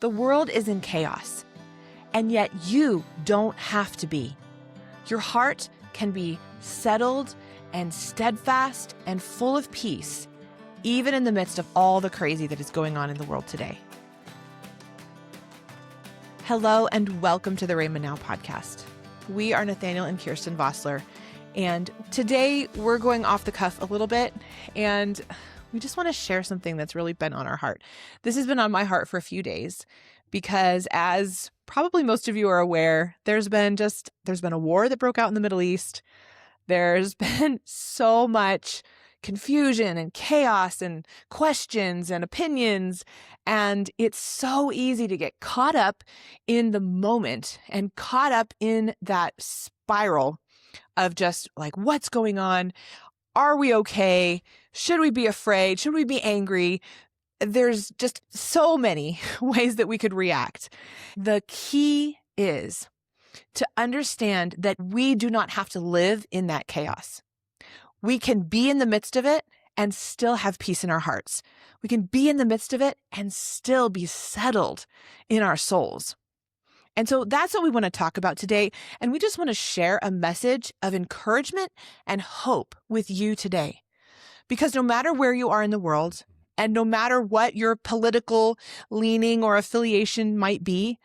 The world is in chaos, and yet you don't have to be. Your heart can be settled and steadfast and full of peace, even in the midst of all the crazy that is going on in the world today. Hello, and welcome to the Rhema Now podcast. We are Nathaniel and Kirsten Vossler, and today we're going off the cuff a little bit, and we just want to share something that's really been on our heart. This has been on my heart for a few days because, as probably most of you are aware, there's been a war that broke out in the Middle East. There's been so much confusion and chaos and questions and opinions, and it's so easy to get caught up in the moment and caught up in that spiral of just like, what's going on? Are we okay? Should we be afraid? Should we be angry? There's just so many ways that we could react. The key is to understand that we do not have to live in that chaos. We can be in the midst of it and still have peace in our hearts. We can be in the midst of it and still be settled in our souls. And so that's what we want to talk about today. And we just want to share a message of encouragement and hope with you today. Because no matter where you are in the world, and no matter what your political leaning or affiliation might be,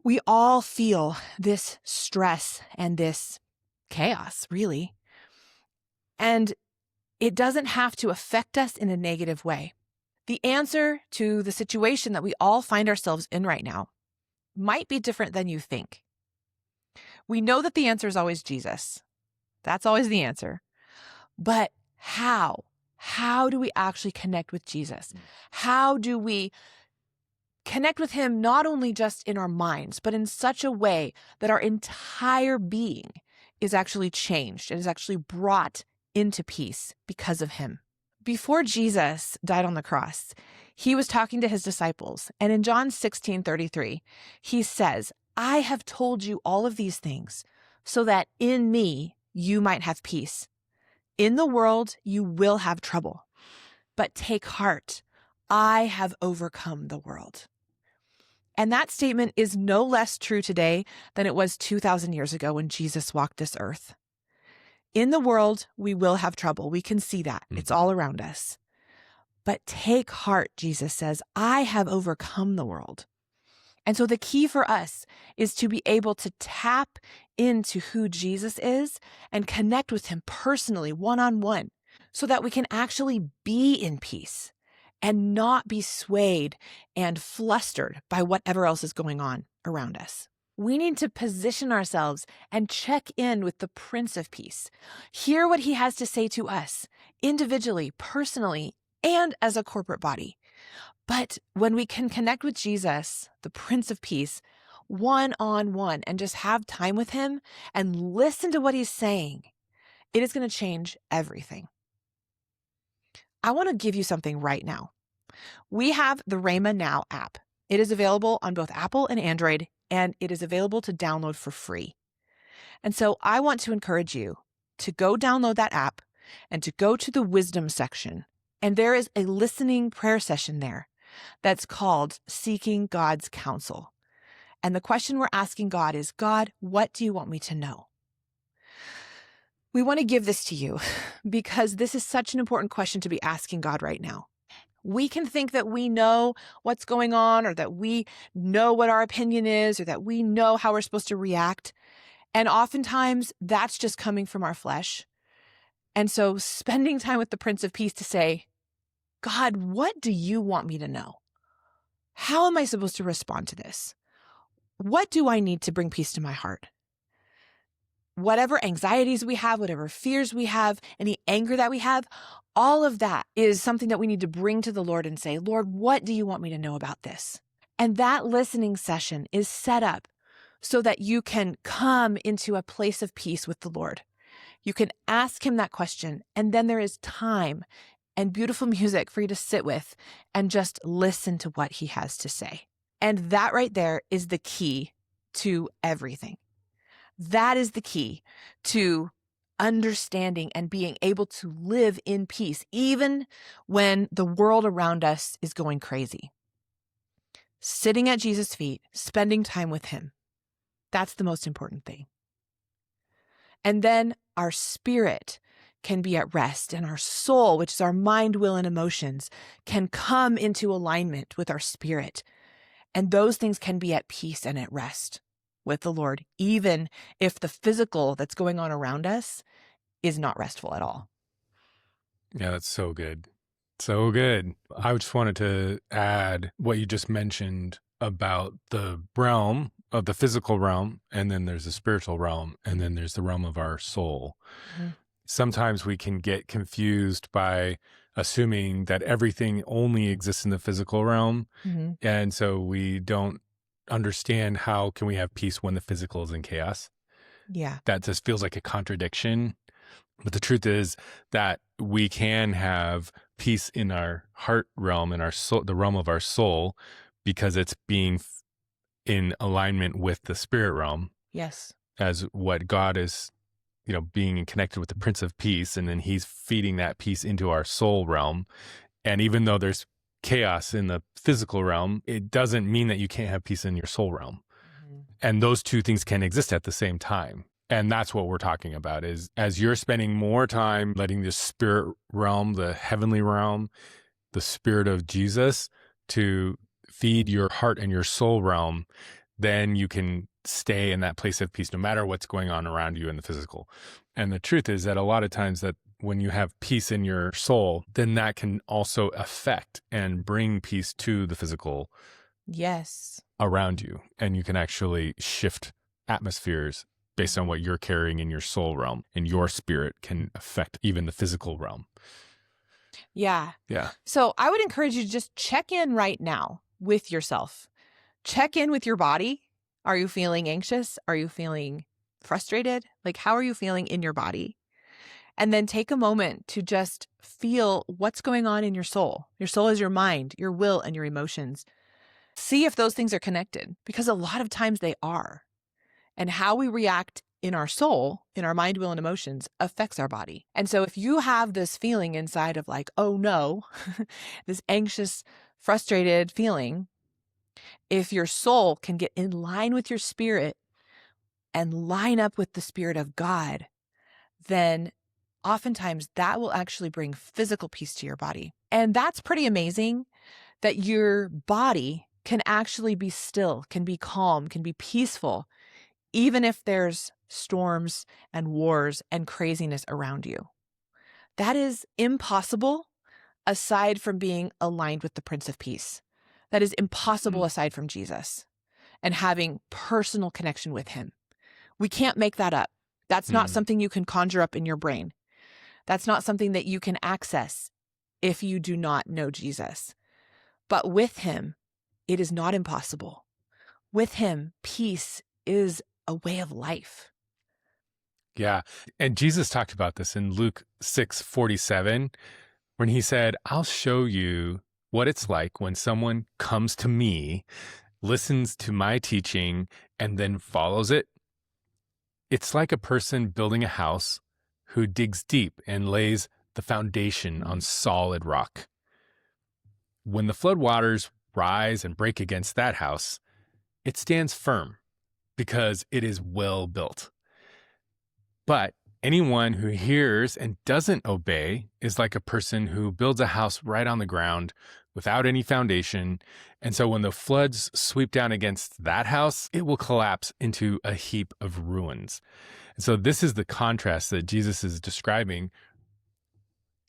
we all feel this stress and this chaos, really. And it doesn't have to affect us in a negative way. The answer to the situation that we all find ourselves in right now might be different than you think. We know that the answer is always Jesus. That's always the answer. But how? How do we actually connect with Jesus? How do we connect with him not only just in our minds, but in such a way that our entire being is actually changed and is actually brought into peace because of him? Before Jesus died on the cross, he was talking to his disciples. And in John 16:33, he says, I have told you all of these things so that in me you might have peace. In the world, you will have trouble, but take heart. I have overcome the world. And that statement is no less true today than it was 2,000 years ago when Jesus walked this earth. In the world, we will have trouble. We can see that. It's all around us. But take heart, Jesus says, I have overcome the world. And so the key for us is to be able to tap into who Jesus is and connect with him personally, one-on-one, so that we can actually be in peace and not be swayed and flustered by whatever else is going on around us. We need to position ourselves and check in with the Prince of Peace. Hear what he has to say to us individually, personally, and as a corporate body. But when we can connect with Jesus, the Prince of Peace, one-on-one, and just have time with him and listen to what he's saying, it is going to change everything. I want to give you something right now. We have the Rhema Now app. It is available on both Apple and Android, and it is available to download for free. And so I want to encourage you to go download that app and to go to the wisdom section. And there is a listening prayer session there that's called Seeking God's Counsel. And the question we're asking God is, God, what do you want me to know? We want to give this to you because this is such an important question to be asking God right now. We can think that we know what's going on, or that we know what our opinion is, or that we know how we're supposed to react. And oftentimes that's just coming from our flesh. And so spending time with the Prince of Peace to say, God, what do you want me to know? How am I supposed to respond to this? What do I need to bring peace to my heart? Whatever anxieties we have, whatever fears we have, any anger that we have, all of that is something that we need to bring to the Lord and say, Lord, what do you want me to know about this? And that listening session is set up so that you can come into a place of peace with the Lord. You can ask him that question, and then there is time and beautiful music for you to sit with and just listen to what he has to say. And that right there is the key to everything. That is the key to understanding and being able to live in peace, even when the world around us is going crazy. sitting at Jesus' feet, spending time with him. That's the most important thing. And then our spirit can be at rest, and our soul, which is our mind, will, and emotions, can come into alignment with our spirit. And those things can be at peace and at rest with the Lord, even if the physical that's going on around us is not restful at all. Yeah, that's so good. So good. I just wanted to add what you just mentioned about the realm of the physical realm, and then there's the spiritual realm, and then there's the realm of our soul. Mm-hmm. Sometimes we can get confused by assuming that everything only exists in the physical realm. Mm-hmm. And so we don't understand how can we have peace when the physical is in chaos. Yeah. That just feels like a contradiction. But the truth is that we can have peace in our heart realm, in our soul, the realm of our soul, because it's being in alignment with the spirit realm. Yes. As what God is, being connected with the Prince of Peace, and then he's feeding that peace into our soul realm. And even though there's chaos in the physical realm, it doesn't mean that you can't have peace in your soul realm. Mm-hmm. And those two things can exist at the same time. And that's what we're talking about, is as you're spending more time letting the spirit realm, the heavenly realm, the spirit of Jesus to feed your heart and your soul realm, then you can stay in that place of peace no matter what's going on around you in the physical. And the truth is that a lot of times that when you have peace in your soul, then that can also affect and bring peace to the physical around you. And you can actually shift atmospheres based on what you're carrying in your soul realm, and your spirit can affect even the physical realm. Yeah. Yeah. So I would encourage you to just check in right now with yourself. Check in with your body. Are you feeling anxious? Are you feeling frustrated? Like, how are you feeling in your body? And then take a moment to just feel what's going on in your soul. Your soul is your mind, your will, and your emotions. See if those things are connected, because a lot of times they are. And how we react in our soul, in our mind, will, and emotions affects our body. And so if you have this feeling inside of like, oh no, this anxious, frustrated feeling, if your soul can get in line with your spirit and line up with the Spirit of God, then oftentimes that will actually bring physical peace to your body. And that's pretty amazing, that your body can actually be still, can be calm, can be peaceful, even if there's storms and wars and craziness around you. That is impossible aside from being aligned with the Prince of Peace. That is impossible aside from Jesus and having personal connection with him. We can't make that up. That's not something you can conjure up in your brain. That's not something that you can access if you do not know Jesus. But with him, it is not impossible. With him, peace is a way of life. Yeah. And Jesus talked about this in Luke 6:47, when he said, I'll show you what it's like when someone comes to me, listens to my teaching, and then follows it. It's like a person building a house who digs deep and lays the foundation on solid rock. When the floodwaters rise and break against that house, it stands firm because it is well built. But anyone who hears and doesn't obey is like a person who builds a house right on the ground without any foundation. And so when the floods sweep down against that house, it will collapse into a heap of ruins. And so this is the contrast that Jesus is describing.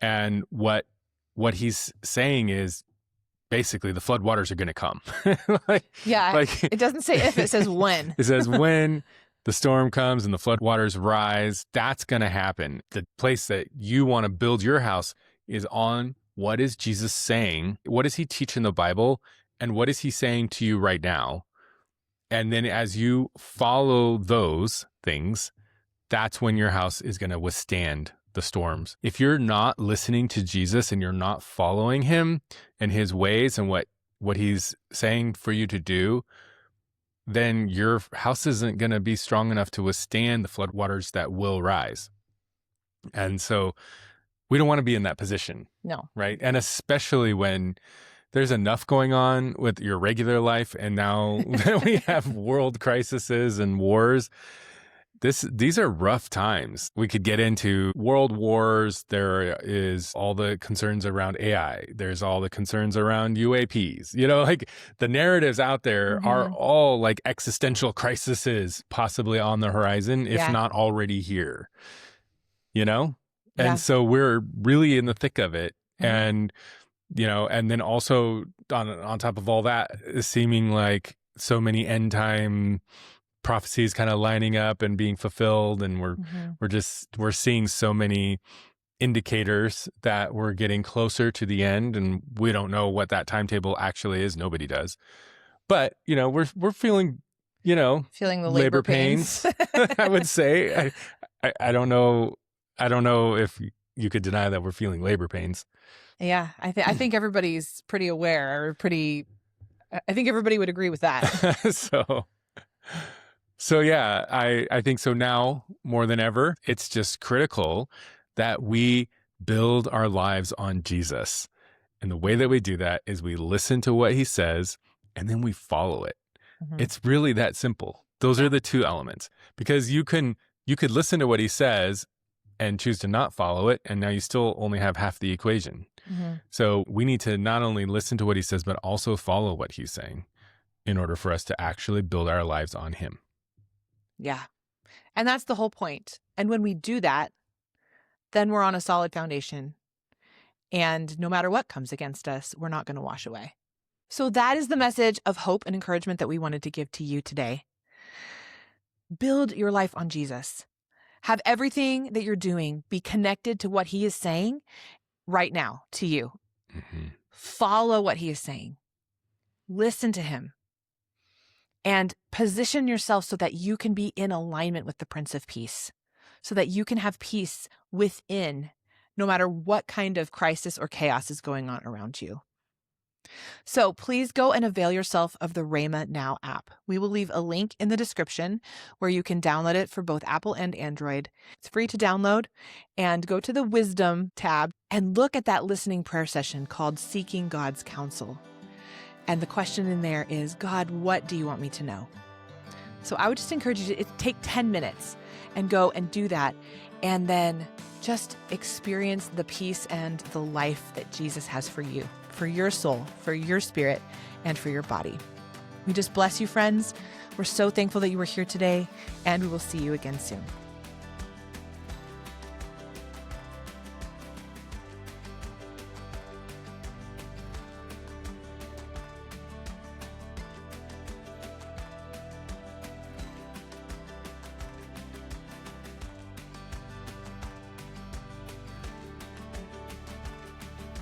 And what he's saying is, basically, the floodwaters are going to come. It doesn't say if, it says when. It says when the storm comes and the floodwaters rise, that's going to happen. The place that you want to build your house is on what is Jesus saying? What does he teach in the Bible? And what is he saying to you right now? And then as you follow those things, that's when your house is going to withstand the storms. If you're not listening to Jesus and you're not following him and his ways and what he's saying for you to do, then your house isn't going to be strong enough to withstand the floodwaters that will rise. And so we don't want to be in that position. No. Right? And especially when there's enough going on with your regular life, and now that we have world crises and wars, these are rough times. We could get into world wars. There is all the concerns around AI. There's all the concerns around UAPs. Like the narratives out there are all like existential crises possibly on the horizon, if not already here. And so we're really in the thick of it. And, and then also on top of all that, seeming like so many end time prophecies kind of lining up and being fulfilled, and we're seeing so many indicators that we're getting closer to the end, and we don't know what that timetable actually is. Nobody does, but we're feeling feeling the labor pains. I would say. I don't know if you could deny that we're feeling labor pains. Yeah, I think everybody's pretty aware, I think everybody would agree with that. So yeah, I think so now more than ever, it's just critical that we build our lives on Jesus. And the way that we do that is we listen to what he says and then we follow it. It's really that simple. Those are the two elements, because you could listen to what he says and choose to not follow it, and now you still only have half the equation. So we need to not only listen to what he says, but also follow what he's saying in order for us to actually build our lives on him. Yeah. And that's the whole point. And when we do that, then we're on a solid foundation. And no matter what comes against us, we're not going to wash away. So that is the message of hope and encouragement that we wanted to give to you today. Build your life on Jesus. Have everything that you're doing be connected to what he is saying right now to you. Follow what he is saying. Listen to him. And position yourself so that you can be in alignment with the Prince of Peace, so that you can have peace within, no matter what kind of crisis or chaos is going on around you. So please go and avail yourself of the Rhema Now app. We will leave a link in the description where you can download it for both Apple and Android. It's free to download, and go to the Wisdom tab and look at that listening prayer session called Seeking God's Counsel. And the question in there is, God, what do you want me to know? So I would just encourage you to take 10 minutes and go and do that, and then just experience the peace and the life that Jesus has for you, for your soul, for your spirit, and for your body. We just bless you, friends. We're so thankful that you were here today, and we will see you again soon.